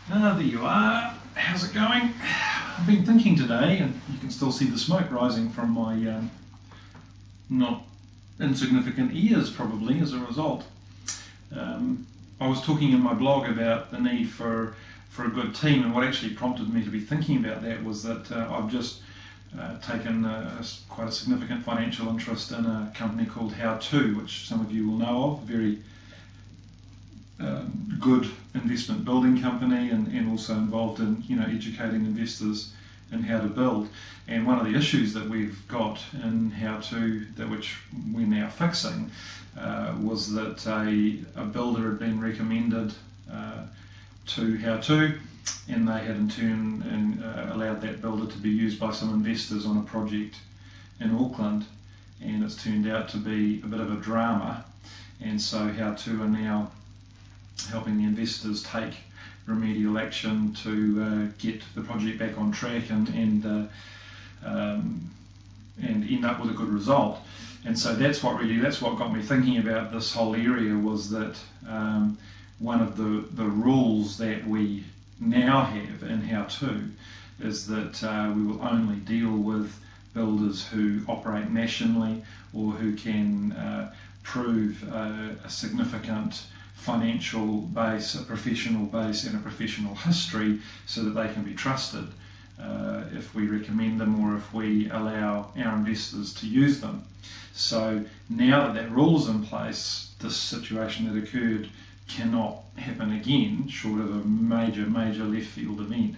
There you are. How's it going? I've been thinking today, and you can still see the smoke rising from my not insignificant ears probably as a result. I was talking in my blog about the need for a good team, and what actually prompted me to be thinking about that was that I've just taken quite a significant financial interest in a company called How2, which some of you will know of, a very good investment building company, and also involved in educating investors in how to build. And one of the issues that we've got in How2, which we're now fixing, was that a builder had been recommended to How2, and they had in turn allowed that builder to be used by some investors on a project in Auckland, and it's turned out to be a bit of a drama. And so How2 are now helping the investors take remedial action to get the project back on track and end up with a good result. And so that's what got me thinking about this whole area, was that one of the rules that we now have in How2 is that we will only deal with builders who operate nationally or who can prove a significant financial base, a professional base, and a professional history, so that they can be trusted if we recommend them or if we allow our investors to use them. So now that rule's in place, this situation that occurred cannot happen again, short of a major left field event.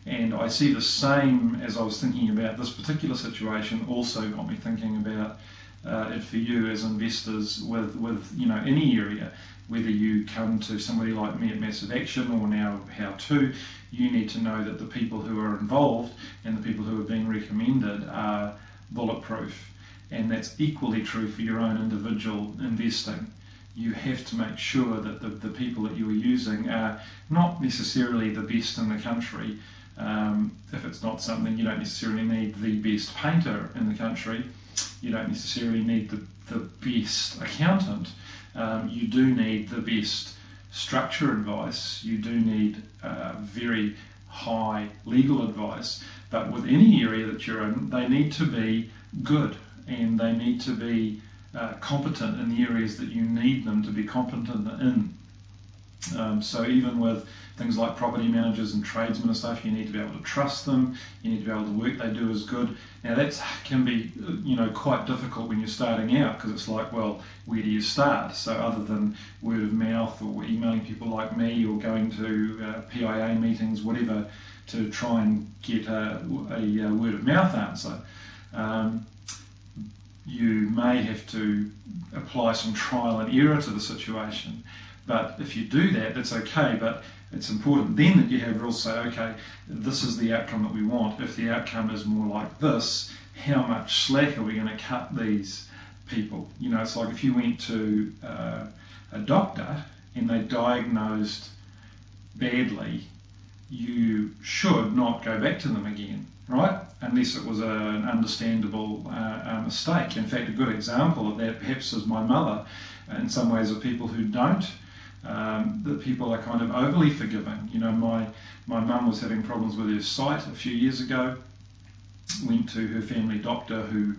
And I see the same, as I was thinking about this particular situation, also got me thinking about it for you as investors with any area. Whether you come to somebody like me at Massive Action or now How2, you need to know that the people who are involved and the people who are being recommended are bulletproof. And that's equally true for your own individual investing. You have to make sure that the people that you are using are not necessarily the best in the country. If it's not something, you don't necessarily need the best painter in the country. You don't necessarily need the best accountant. You do need the best structure advice. You do need very high legal advice. But with any area that you're in, they need to be good, and they need to be competent in the areas that you need them to be competent in. So even with things like property managers and tradesmen and stuff, you need to be able to trust them. You need to be able to work they do is good. Now that can be quite difficult when you're starting out, because it's like, well, where do you start? So other than word of mouth or emailing people like me or going to PIA meetings, whatever, to try and get a word of mouth answer, you may have to apply some trial and error to the situation. But if you do that, that's okay. But it's important then that you have rules say, okay, this is the outcome that we want. If the outcome is more like this, how much slack are we going to cut these people? It's like if you went to a doctor and they diagnosed badly, you should not go back to them again, right? Unless it was an understandable mistake. In fact, a good example of that perhaps is my mother. In some ways, of people who don't, that people are kind of overly forgiving. My mum was having problems with her sight a few years ago, went to her family doctor who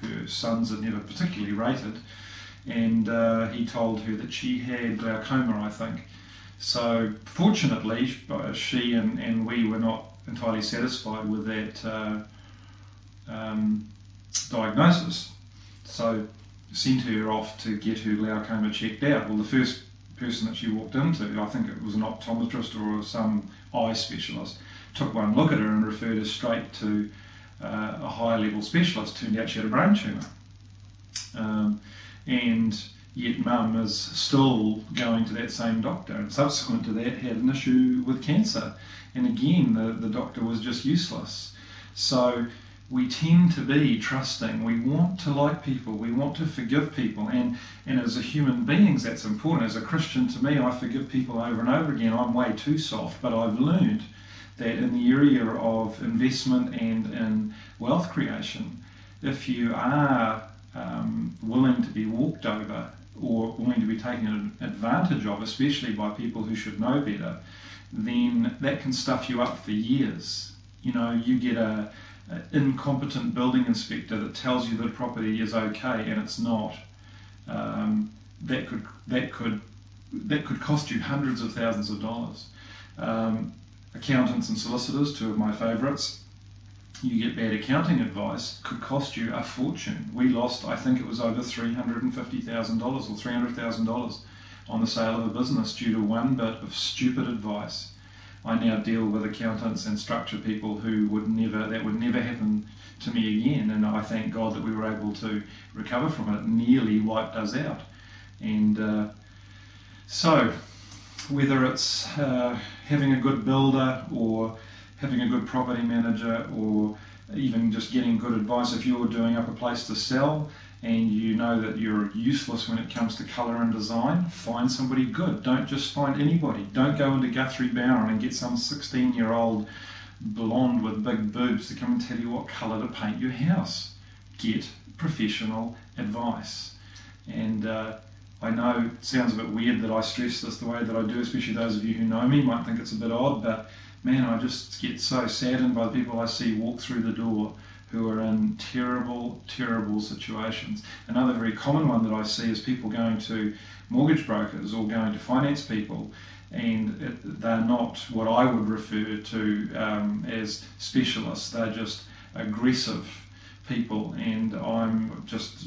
her sons had never particularly rated, and he told her that she had glaucoma, I think. So fortunately, she and we were not entirely satisfied with that diagnosis. So sent her off to get her glaucoma checked out. Well, the first person that she walked into, I think it was an optometrist or some eye specialist, took one look at her and referred her straight to a high-level specialist. Turned out she had a brain tumour. And yet mum is still going to that same doctor, and subsequent to that had an issue with cancer. And again, the doctor was just useless. So we tend to be trusting. We want to like people. We want to forgive people. And as a human beings, that's important. As a Christian, to me, I forgive people over and over again. I'm way too soft, but I've learned that in the area of investment and in wealth creation, if you are willing to be walked over or willing to be taken advantage of, especially by people who should know better, then that can stuff you up for years. You know, you get an incompetent building inspector that tells you that a property is okay and it's not. That could cost you hundreds of thousands of dollars. Accountants and solicitors, two of my favourites. You get bad accounting advice, could cost you a fortune. We lost, I think it was over $350,000 or $300,000 on the sale of a business due to one bit of stupid advice. I now deal with accountants and structure people that would never happen to me again, and I thank God that we were able to recover from it. It nearly wiped us out. And so whether it's having a good builder or having a good property manager, or even just getting good advice, if you're doing up a place to sell and you know that you're useless when it comes to colour and design, find somebody good. Don't just find anybody. Don't go into Guthrie Bowron and get some 16-year-old blonde with big boobs to come and tell you what colour to paint your house. Get professional advice. And I know it sounds a bit weird that I stress this the way that I do, especially those of you who know me might think it's a bit odd, but man, I just get so saddened by the people I see walk through the door who are in terrible, terrible situations. Another very common one that I see is people going to mortgage brokers or going to finance people, and they're not what I would refer to as specialists. They're just aggressive people, and I'm just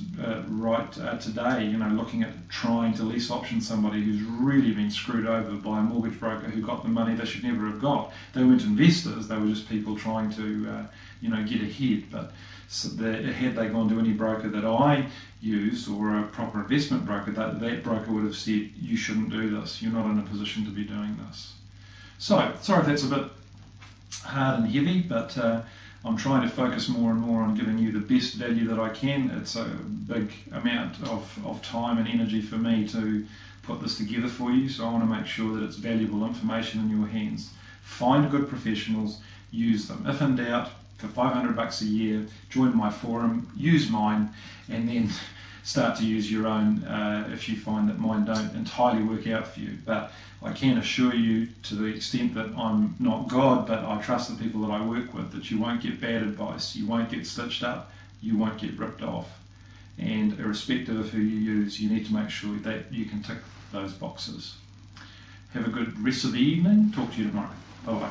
today, looking at trying to lease option somebody who's really been screwed over by a mortgage broker who got the money they should never have got. They weren't investors; they were just people trying to, get ahead. But had they gone to any broker that I used or a proper investment broker, that broker would have said, "You shouldn't do this. You're not in a position to be doing this." So, sorry if that's a bit hard and heavy, but I'm trying to focus more and more on giving you the best value that I can. It's a big amount of time and energy for me to put this together for you, so I want to make sure that it's valuable information in your hands. Find good professionals, use them. If in doubt, for $500 a year, join my forum, use mine, and then start to use your own if you find that mine don't entirely work out for you. But I can assure you, to the extent that I'm not God, but I trust the people that I work with, that you won't get bad advice, you won't get stitched up, you won't get ripped off. And irrespective of who you use, you need to make sure that you can tick those boxes. Have a good rest of the evening. Talk to you tomorrow. Bye-bye.